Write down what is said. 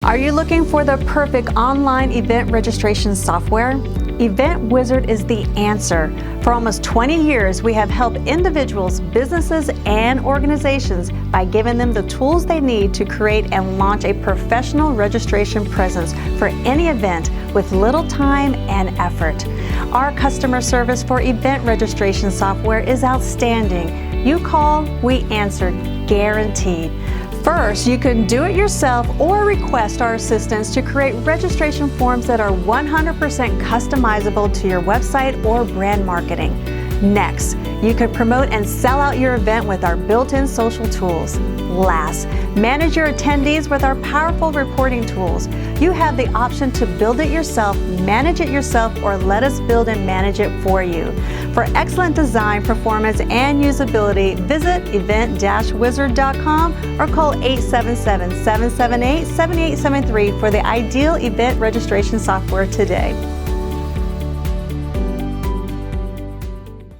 Are you looking for the perfect online event registration software? Event Wizard is the answer. For almost 20 years, we have helped individuals, businesses, and organizations by giving them the tools they need to create and launch a professional registration presence for any event with little time and effort. Our customer service for event registration software is outstanding. You call, we answer, guaranteed. First, you can do it yourself or request our assistance to create registration forms that are 100% customizable to your website or brand marketing. Next, you can promote and sell out your event with our built-in social tools. Last, manage your attendees with our powerful reporting tools. You have the option to build it yourself, manage it yourself, or let us build and manage it for you. For excellent design, performance, and usability, visit event-wizard.com or call 877-778-7873 for the ideal event registration software today.